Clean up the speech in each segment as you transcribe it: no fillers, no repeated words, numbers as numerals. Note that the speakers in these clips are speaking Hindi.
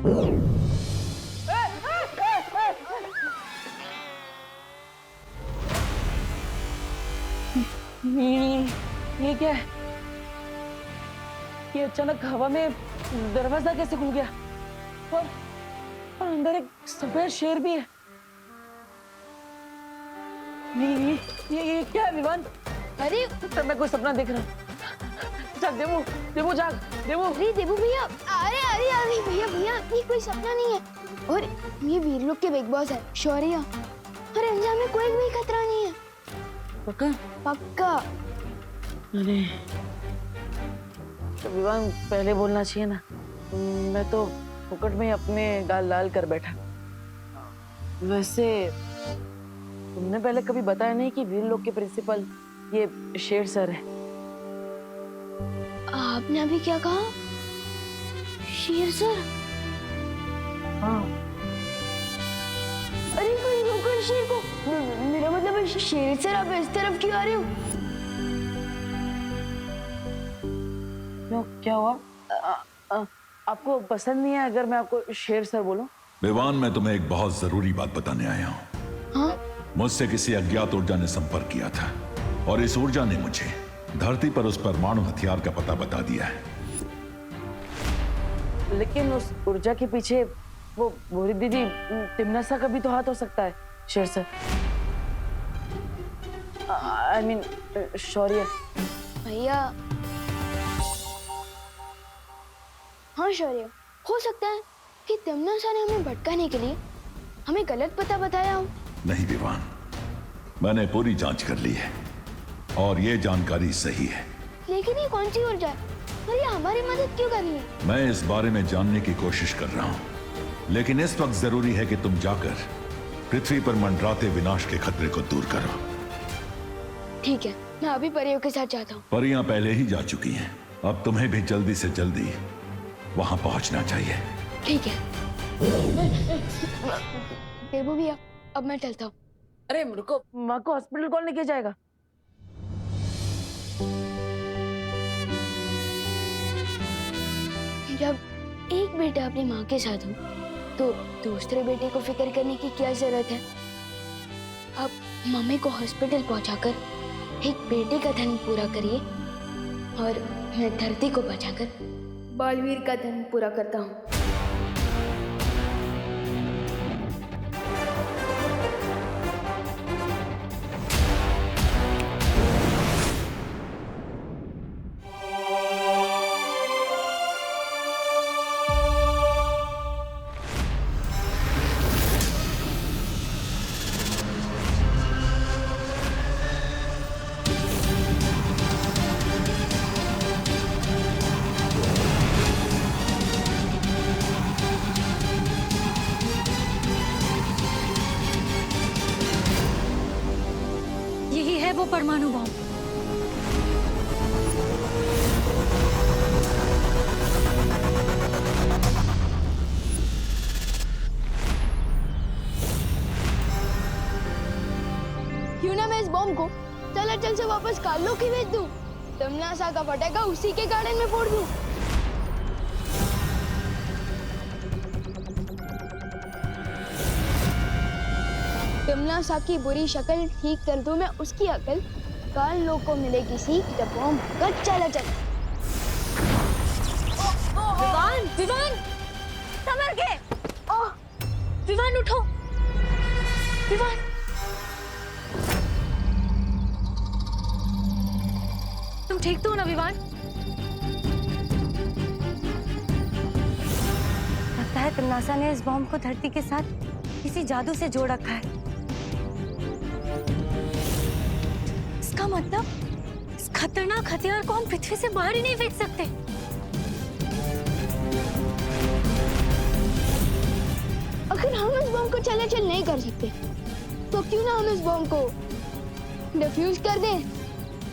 ये क्या है? ये अचानक हवा में दरवाजा कैसे खुल गया? और अंदर एक सफेद शेर भी है। ये क्या है विवान? अरे तो मैं कोई सपना देख रहा हूँ। जाग देवू, देवू जाग, देवू। अरे देवू भैया, अरे अरे अरे भैया भैया, ये कोई सपना नहीं है। और ये वीरलोक के बिग बॉस है शौर्य। अरे अंजाम में कोई भी खतरा नहीं है। पक्का? पक्का। अरे तो विवान पहले बोलना चाहिए ना। मैं तो फुकट में अपने गाल लाल कर बैठा। वैसे तुमने पहले कभी बताया नहीं कि वीरलोक के प्रिंसिपल ये शेर सर है। आपने अभी क्या कहा? शेर सर? हाँ। अरे कोई रोको शेर को। मेरा मतलब शेर सर, आप इस तरफ क्यों आ रहे हो? क्यों, क्या हुआ? आपको पसंद नहीं है अगर मैं आपको शेर सर बोलूं? विवान, मैं तुम्हें एक बहुत जरूरी बात बताने आया हूँ। हाँ? मुझसे किसी अज्ञात ऊर्जा ने संपर्क किया था और इस ऊर्जा ने मुझे धरती पर उस परमाणु हथियार का पता बता दिया है। लेकिन उस ऊर्जा के पीछे वो भूरी दीदी तिमनासा का भी तो हाथ हो सकता है शेर सर। I mean, शौर्य। भैया हाँ शौर्य, हो सकता है कि तिमनासा ने हमें भटकाने के लिए हमें गलत पता बताया हो। नहीं विवान, मैंने पूरी जांच कर ली है और ये जानकारी सही है। लेकिन ये कौन सी ऊर्जा है और ये हमारी मदद क्यों कर रही है? मैं इस बारे में जानने की कोशिश कर रहा हूँ, लेकिन इस वक्त जरूरी है कि तुम जाकर पृथ्वी पर मंडराते विनाश के खतरे को दूर करो। ठीक है, मैं अभी परियों के साथ जाता हूँ। परियां पहले ही जा चुकी हैं, अब तुम्हें भी जल्दी से जल्दी वहां पहुंचना चाहिए। ठीक है देवू भैया, अब मैं चलता हूँ। अरे रुको, माँ को हॉस्पिटल कौन लेके जाएगा? जब एक बेटा अपनी माँ के साथ हो तो दूसरे बेटे को फिक्र करने की क्या जरूरत है? अब मम्मी को हॉस्पिटल पहुंचाकर एक बेटे का धन पूरा करिए और मैं धरती को बचाकर बालवीर का धन पूरा करता हूँ। यही है वो परमाणु बम। क्यों ना मैं इस बॉम्ब को चल से वापस कालो की भेज दूं। तिमनासा का पटाखा उसी के गार्डन में फोड़ दूं। तिमनासा की बुरी शक्ल ठीक कर दूं मैं उसकी अकल। काल लोग को मिलेगी सीख जब बॉम्ब कट चला चल। विवान, विवान, संभल के। विवान उठो। विवान, तुम ठीक तो हो ना विवान? लगता है तिमनासा ने इस बॉम्ब को धरती के साथ किसी जादू से जोड़ रखा है। इसका मतलब इस खतरनाक हथियार को हम पृथ्वी से बाहर ही नहीं फेंक सकते। अगर हम इस बॉम्ब को चलाचल नहीं कर सकते तो क्यों ना हम इस बॉम्ब को डिफ्यूज कर दें।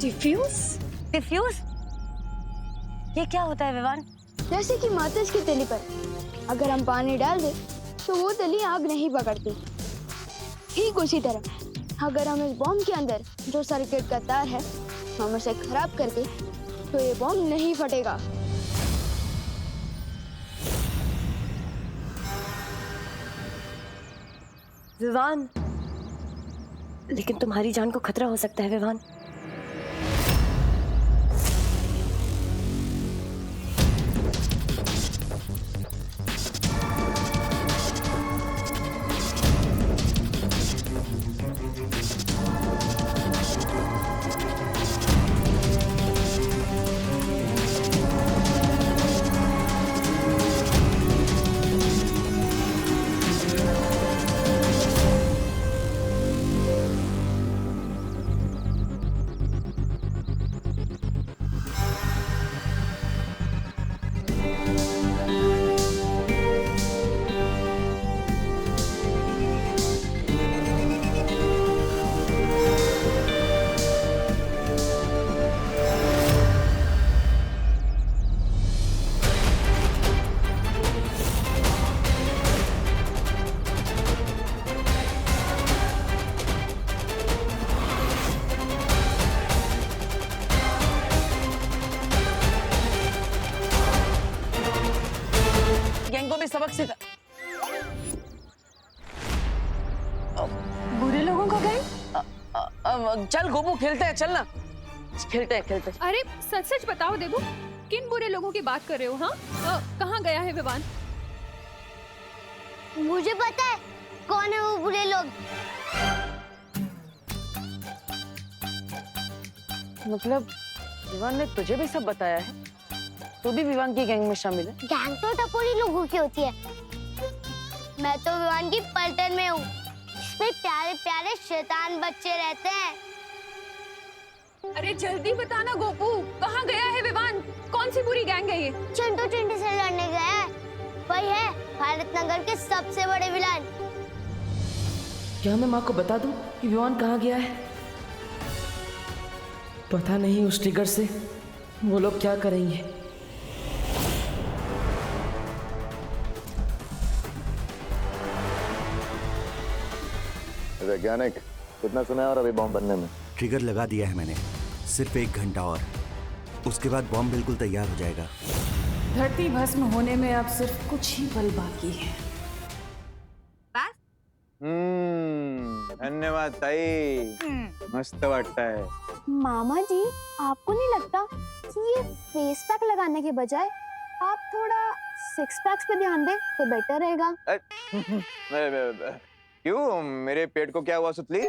डिफ्यूज? डिफ्यूज? ये क्या होता है विवान? जैसे कि माचिस की तिली पर अगर हम पानी डाल दें तो वो तिली आग नहीं पकड़ती। ठीक उसी तरह अगर हम इस बॉम्ब के अंदर जो सर्किट का तार है हम उसे खराब कर दें तो ये बॉम्ब नहीं फटेगा। विवान, लेकिन तुम्हारी जान को खतरा हो सकता है विवान। गैंग को भी सबक सिखा। बुरे लोगों का गैंग? चल गोपू खेलते हैं, चल ना खेलते हैं खेलते हैं। अरे सच सच बताओ देबू, किन बुरे लोगों की बात कर रहे हो? हाँ, कहाँ गया है विवान? मुझे पता है कौन है वो बुरे लोग। मतलब विवान ने तुझे भी सब बताया है? तू भी विवान की गैंग में शामिल है? गैंग तो टपोरी लोगों की होती है, मैं तो विवान की पलटन में हूँ। इसमें प्यारे प्यारे शैतान बच्चे रहते हैं। अरे जल्दी बताना गोपू, कहाँ गया है विवान? कौन सी बुरी गैंग है ये? चिंटू चिंटी से लड़ने गया है। वही है भारत नगर के सबसे बड़े विलान। क्या मैं माँ को बता दूं कि विवान कहाँ गया है? पता नहीं उस ट्रिगर से वो लोग क्या करेंगे। वैज्ञानिक, कितना समय और अभी बॉम्ब बनने में? ट्रिगर लगा दिया है मैंने, सिर्फ 1 घंटा और, उसके बाद बॉम्ब बिल्कुल तैयार हो जाएगा। धरती भस्म होने में अब सिर्फ कुछ ही पल बाकी है। धन्यवाद ताई, मस्त वाटतंय। मामा जी, आपको नहीं लगता कि ये फेस पैक लगाने के बजाय आप थोड़ा 6 पैक्स पे ध्यान दें तो बेटर रहेगा? क्यों, मेरे पेट को क्या हुआ सुतली?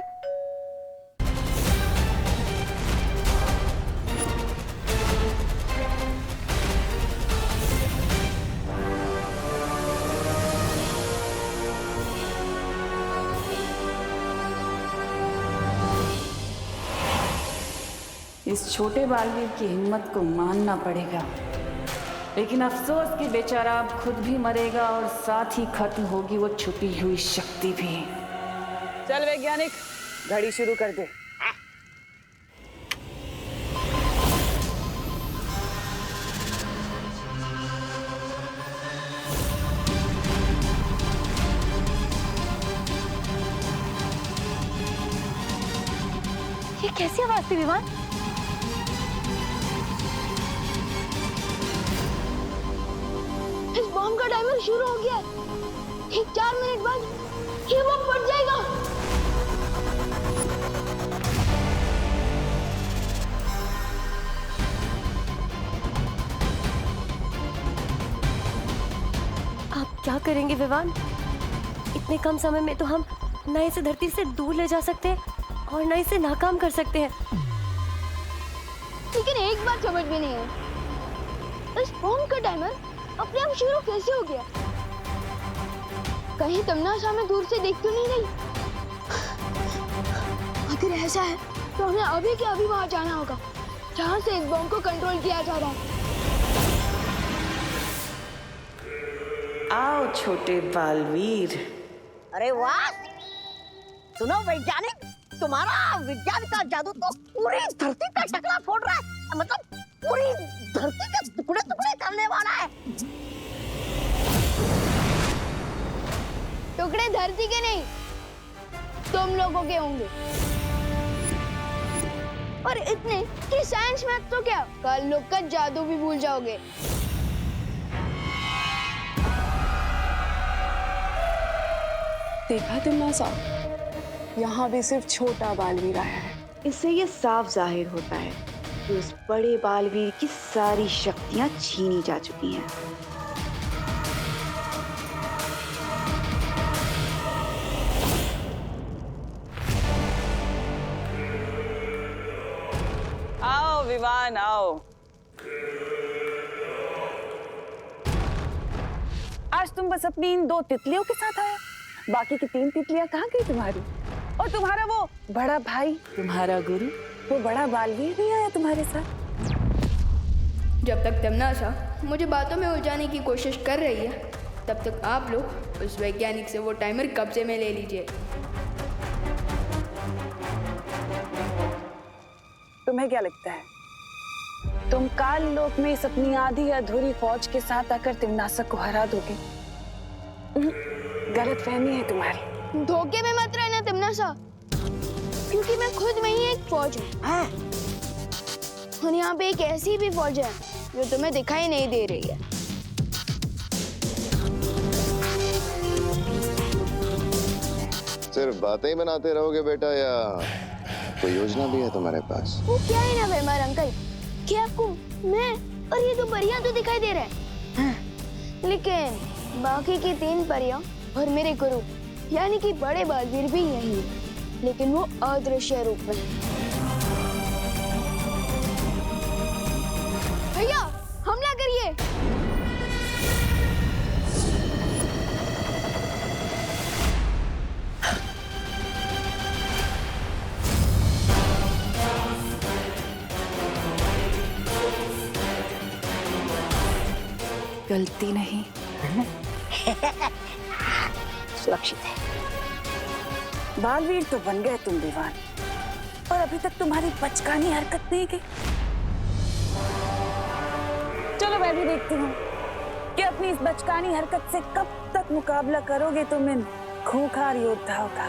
इस छोटे बालवीर की हिम्मत को मानना पड़ेगा, लेकिन अफसोस कि बेचारा अब खुद भी मरेगा और साथ ही खत्म होगी वो छुपी हुई शक्ति भी। चल वैज्ञानिक, घड़ी शुरू कर दे। ये कैसी आवाज थी विवान? इस बॉम्ब का टाइमर शुरू हो गया है। ठीक 4 मिनट बाद ये बॉम्ब फट जाएगा। आप क्या करेंगे विवान? इतने कम समय में तो हम न इसे धरती से दूर ले जा सकते हैं और न इसे नाकाम कर सकते हैं। लेकिन एक बात समझ में नहीं आई, इस बॉम्ब का टाइमर अपने आप शुरू कैसे हो गया? कहीं तमन्ना हमें दूर से देख तो नहीं रही? अगर ऐसा है तो हमें अभी के अभी वहां जाना होगा जहां से इस बॉम्ब को कंट्रोल किया जा रहा है। आओ छोटे बालवीर। अरे वाह! सुनो वैज्ञानिक, तुम्हारा विज्ञान का जादू तो पूरी धरती का टकरा फोड़ रहा है। मतलब पूरी धरती के टुकड़े टुकड़े करने वाला है। टुकड़े धरती के नहीं, तुम लोगों के होंगे। और इतने कि साइंस मैथ तो क्या, कल लोग का जादू भी भूल जाओगे। देखा तुमना साहब, यहाँ भी सिर्फ छोटा बालवीर आया है। इससे ये साफ जाहिर होता है कि उस बड़े बालवीर की सारी शक्तियां छीनी जा चुकी हैं। आओ विवान आओ। आज तुम बस अपनी इन 2 तितलियों के साथ आए, बाकी की 3 तितलियां कहाँ गई तुम्हारी? और तुम्हारा वो बड़ा भाई, तुम्हारा गुरु, वो बड़ा बालवीर नहीं आया तुम्हारे साथ? जब तक तमन्ना मुझे बातों में उलझाने की कोशिश कर रही है, तब तक आप लोग उस वैज्ञानिक से वो टाइमर कब्जे में ले लीजिए। तुम्हें क्या लगता है तुम काल लोक में इस अपनी आधी अधूरी फौज के साथ आकर तिमनासक को हरा दोगे? गलत फहमी है तुम्हारी। धोखे में मत रहना तमन्ना, क्योंकि मैं खुद में ही एक फौज हूँ। और यहाँ पे एक ऐसी भी फौज है जो तुम्हें दिखाई नहीं दे रही है। सिर्फ बातें ही बनाते रहोगे बेटा, या कोई योजना भी है तुम्हारे पास? वो क्या है ना वेमर अंकल, कि आपको मैं और ये 2 परियां तो दिखाई दे रहे हैं, लेकिन बाकी की 3 परियां और मेरे गुरु यानी कि बड़े बालवीर भी यही है, लेकिन वो अदृश्य रूप में। भैया हमला करिए। गलती नहीं, सुरक्षित है। बालवीर तो बन गए तुम विवान, और अभी तक तुम्हारी बचकानी हरकत नहीं की। चलो मैं भी देखती हूँ कि अपनी इस बचकानी हरकत से कब तक मुकाबला करोगे तुम इन खूंखार योद्धाओं का।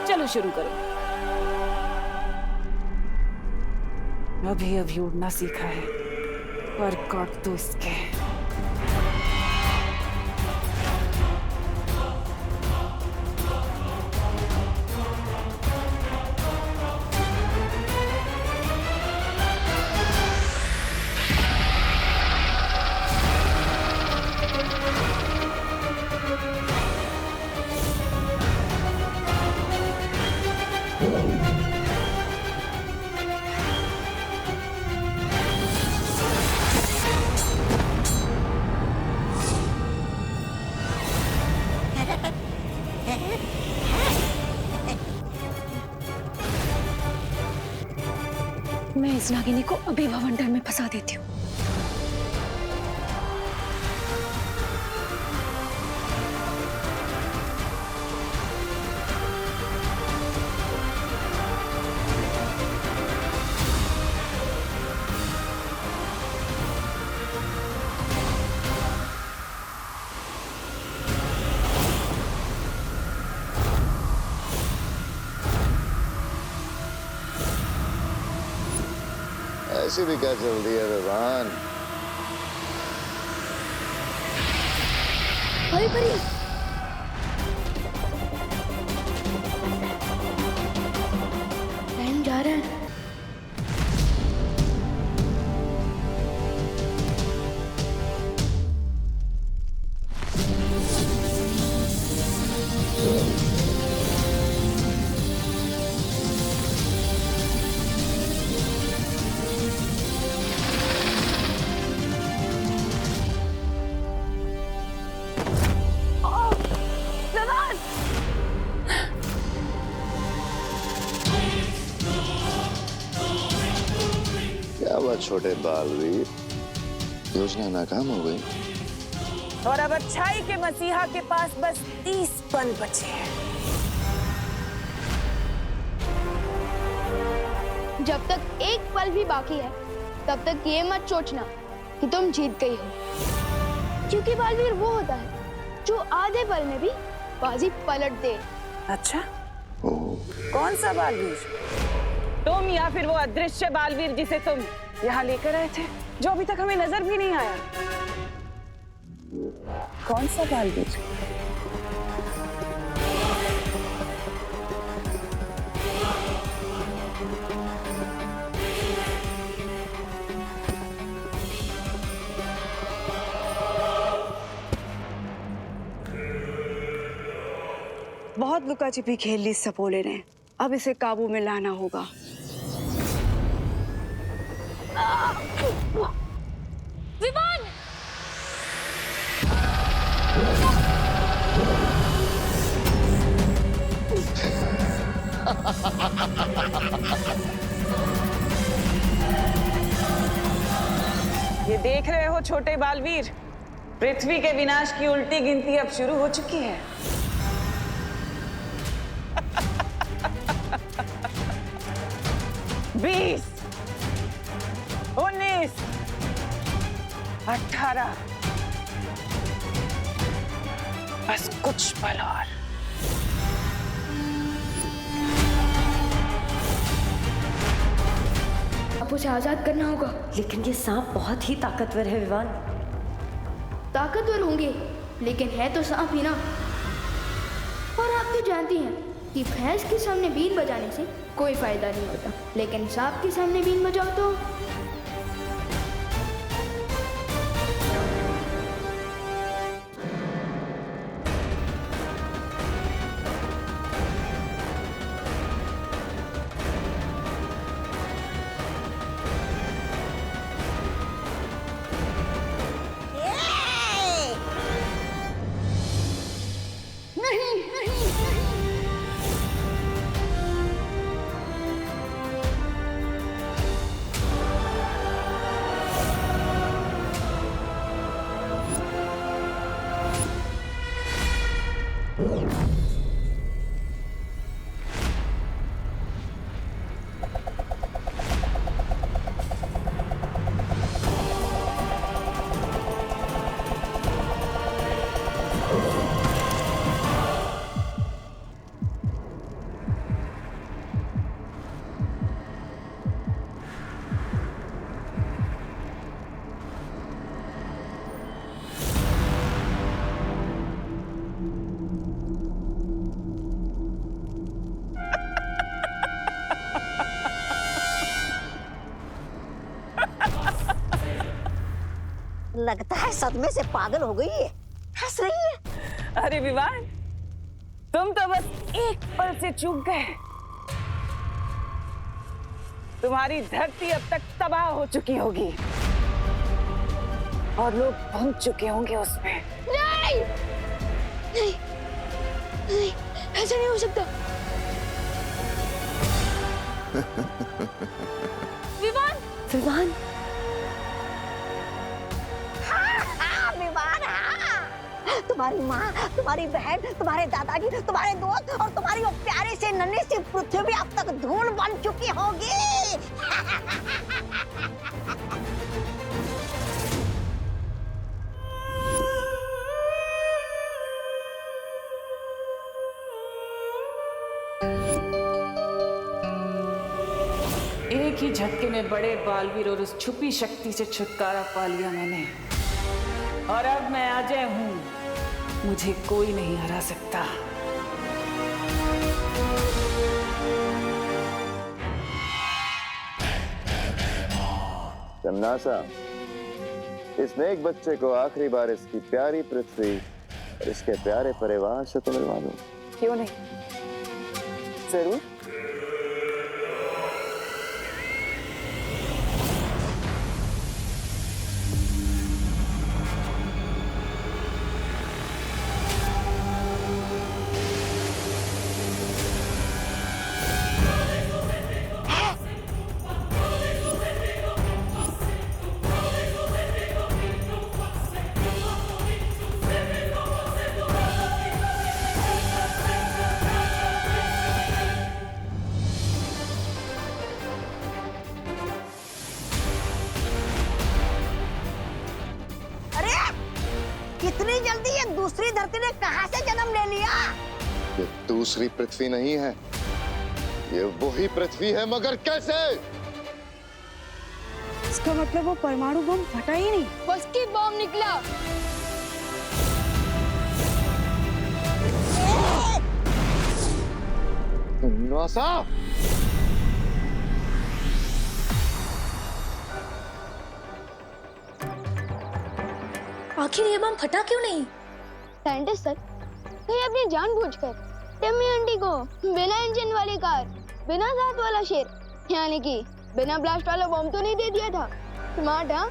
चलो शुरू करो। अभी उड़ना सीखा है, पर काट दो इसके। मैं इस नागिनी को अभी भवंडर में फंसा देती हूँ। ऐसी भी क्या जल्दी है विवान? भाई परी, टाइम जा रहा है। क्या हुआ छोटे बालवीर, योजना नाकाम हो गई? और अब अच्छाई के मसीहा के पास बस 30 पल बचे हैं। जब तक एक पल भी बाकी है, तब तक ये मत सोचना कि तुम जीत गई हो, क्योंकि बालवीर वो होता है जो आधे पल में भी बाजी पलट दे। अच्छा, कौन सा बालवीर? तुम या फिर वो अदृश्य बालवीर जिसे तुम यहाँ लेकर आए थे, जो अभी तक हमें नजर भी नहीं आया? कौन सा बालवीर? बहुत लुका छिपी खेल ली सपोले ने, अब इसे काबू में लाना होगा। विवान! ये देख रहे हो छोटे बालवीर, पृथ्वी के विनाश की उल्टी गिनती अब शुरू हो चुकी है। 20, 19, 18, बस कुछ पल और। अब उसे आजाद करना होगा। लेकिन ये सांप बहुत ही ताकतवर है विवान। ताकतवर होंगे, लेकिन है तो सांप ही ना। और आप तो जानती हैं कि भैंस के सामने बीन बजाने से कोई फायदा नहीं होता, लेकिन सांप के सामने बीन बजाओ तो लगता है सदमे से पागल हो गई है, हंस रही है। अरे विवान, तुम तो बस एक पल से चूक गए। तुम्हारी धरती अब तक तबाह हो चुकी होगी और लोग पहुंच चुके होंगे उसमें। नहीं, नहीं, नहीं, ऐसा नहीं हो सकता। विवान! विवान! तुम्हारी माँ, तुम्हारी बहन, तुम्हारे दादाजी, तुम्हारे दोस्त और तुम्हारी वो प्यारे से नन्ही सी पृथ्वी अब तक धूल बन चुकी होगी। एक ही झटके में बड़े बालवीर और उस छुपी शक्ति से छुटकारा पा लिया मैंने, और अब मैं अजय हूं, मुझे कोई नहीं हरा सकता। जमनासा, इस नेक बच्चे को आखिरी बार इसकी प्यारी पृथ्वी और इसके प्यारे परिवार से तो मिलवा दो। क्यों नहीं, जरूर। इतनी जल्दी ये दूसरी धरती ने कहां से जन्म ले लिया? ये दूसरी पृथ्वी नहीं है, ये वही पृथ्वी है, मगर कैसे? इसका मतलब वो परमाणु बम फटा ही नहीं, बस की बम निकला। थोड़ा सा। आखिर ये बम फटा क्यों नहीं? साइंटिस्ट सर, कहीं अपनी जानबूझकर टिम्मी आंटी को बिना इंजन वाली कार, बिना दांत वाला शेर, यानी कि बिना ब्लास्ट वाला बम तो नहीं दे दिया था? स्मार्ट, हाँ?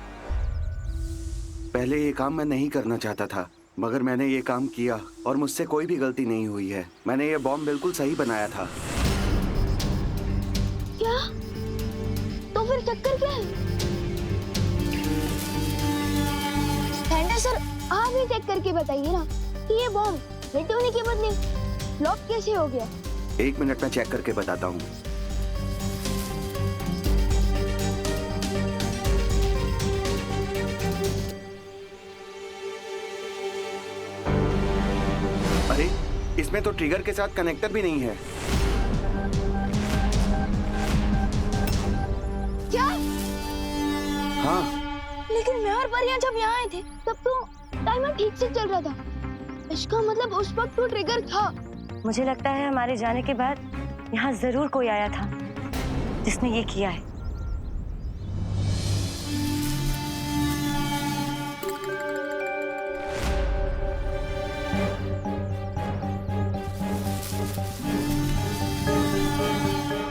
पहले ये काम मैं नहीं करना चाहता था, मगर मैंने ये काम किया और मुझसे कोई भी गलती नहीं हुई है। मैंने ये बॉम्ब बिल्कुल सही बनाया था। क्या? तो फिर चक्कर क्या है? साइंटिस्ट सर, आप ही चेक करके बताइए ना कि ये बॉम्ब हिट होने के बदले फ्लॉप कैसे हो गया? 1 मिनट में चेक करके बताता हूँ। अरे, इसमें तो ट्रिगर के साथ कनेक्टर भी नहीं है। क्या? हाँ। लेकिन मैं और परियां जब यहाँ आए थे तब तो टाइमर ठीक से चल रहा था। इसका मतलब उस वक्त तो ट्रिगर था। मुझे लगता है हमारे जाने के बाद यहाँ जरूर कोई आया था जिसने ये किया है।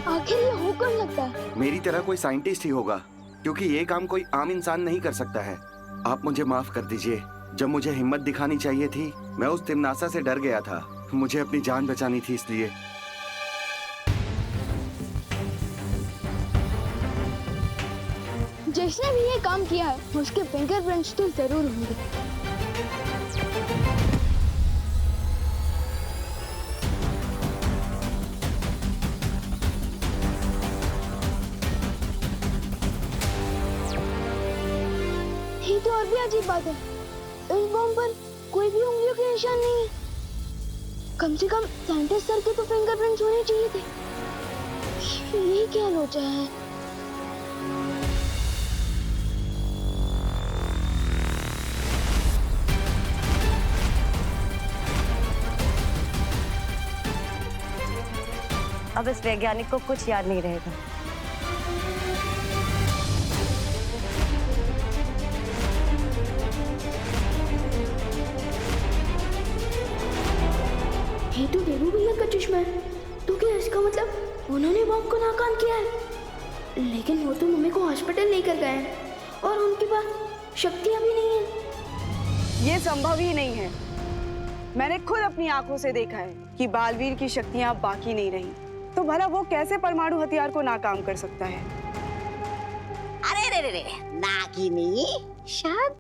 आखिर ये हो कौन लगता है? मेरी तरह कोई साइंटिस्ट ही होगा, क्योंकि ये काम कोई आम इंसान नहीं कर सकता है। आप मुझे माफ कर दीजिए। जब मुझे हिम्मत दिखानी चाहिए थी, मैं उस तिमनासा से डर गया था। मुझे अपनी जान बचानी थी, इसलिए। जिसने भी ये काम किया है उसके फिंगरप्रिंट्स तो जरूर होंगे। ये तो और भी अजीब बात है, इस बॉम्ब पर कोई भी उंगलियों के निशान नहीं है। कम से कम साइंटिस्ट सर के तो फिंगरप्रिंट्स होने चाहिए थे। ये क्या लोचा है? अब इस वैज्ञानिक को कुछ याद नहीं रहेगा। ये तो देवू भैया का चश्मा है, तो क्या इसका मतलब उन्होंने बॉम्ब को नाकाम किया है? लेकिन वो तो मम्मी को हॉस्पिटल लेकर गए हैं और उनके पास शक्तियां भी नहीं है। ये संभव ही नहीं है। मैंने खुद अपनी आंखों से देखा है कि बालवीर की शक्तियां बाकी नहीं रही। तो भला वो कैसे परमाणु हथियार को नाकाम कर सकता है? अरे रे रे रे, नागिनी, शायद